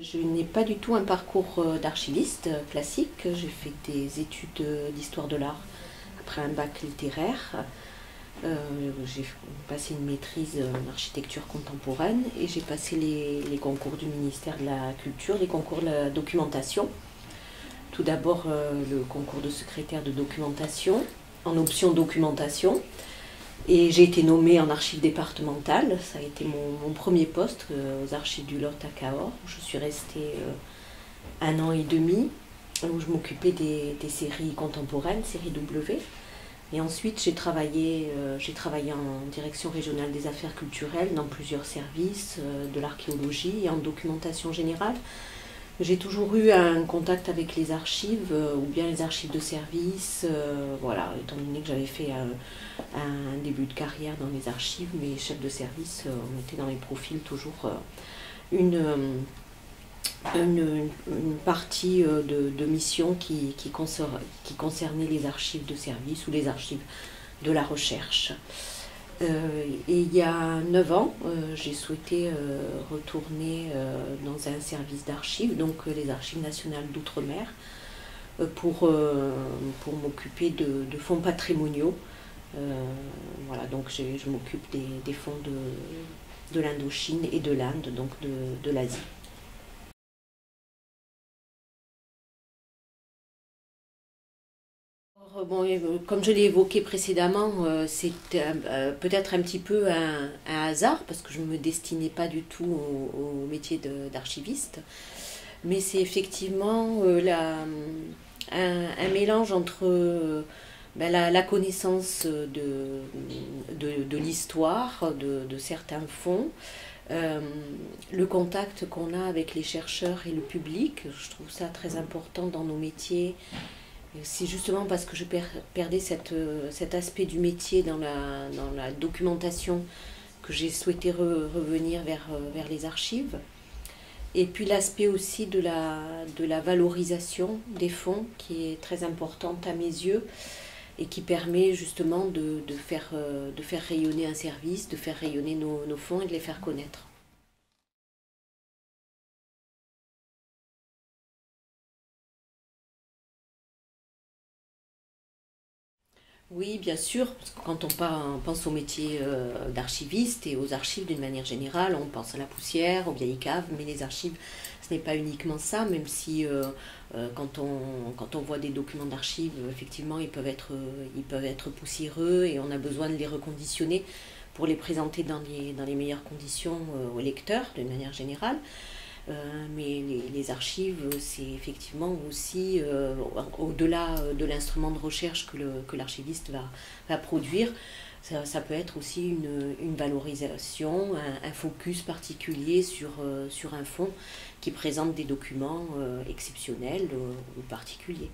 Je n'ai pas du tout un parcours d'archiviste classique. J'ai fait des études d'histoire de l'art après un bac littéraire. J'ai passé une maîtrise en architecture contemporaine et j'ai passé les concours du ministère de la Culture, les concours de la documentation. Tout d'abord le concours de secrétaire de documentation en option documentation. Et j'ai été nommée en archive départementale. Ça a été mon premier poste aux archives du Lot à Cahors, où je suis restée 1 an et demi, où je m'occupais des séries contemporaines, série W. Et ensuite, j'ai travaillé en direction régionale des affaires culturelles dans plusieurs services de l'archéologie et en documentation générale. J'ai toujours eu un contact avec les archives, ou bien les archives de service, voilà, étant donné que j'avais fait un début de carrière dans les archives, mais chef de service, on était dans les profils toujours une partie de mission qui concernait les archives de service ou les archives de la recherche. Et il y a 9 ans, j'ai souhaité retourner dans un service d'archives, donc les Archives nationales d'outre-mer, pour m'occuper de fonds patrimoniaux. Voilà, donc je m'occupe des fonds de l'Indochine et de l'Inde, donc de l'Asie. Bon, comme je l'ai évoqué précédemment, c'est peut-être un petit peu un hasard parce que je ne me destinais pas du tout au métier d'archiviste. Mais c'est effectivement un mélange entre la connaissance de l'histoire, de certains fonds, le contact qu'on a avec les chercheurs et le public. Je trouve ça très important dans nos métiers. C'est justement parce que je perdais cet aspect du métier dans la documentation que j'ai souhaité revenir vers les archives. Et puis l'aspect aussi de la valorisation des fonds qui est très importante à mes yeux et qui permet justement de faire rayonner un service, de faire rayonner nos fonds et de les faire connaître. Oui, bien sûr, parce que quand on pense au métier d'archiviste et aux archives d'une manière générale, on pense à la poussière, aux vieilles caves, mais les archives, ce n'est pas uniquement ça, même si quand on voit des documents d'archives, effectivement, ils peuvent être poussiéreux et on a besoin de les reconditionner pour les présenter dans les meilleures conditions aux lecteurs, d'une manière générale. Mais les archives, c'est effectivement aussi, au-delà de l'instrument de recherche que l'archiviste va produire, ça peut être aussi une valorisation, un focus particulier sur un fonds qui présente des documents exceptionnels ou particuliers.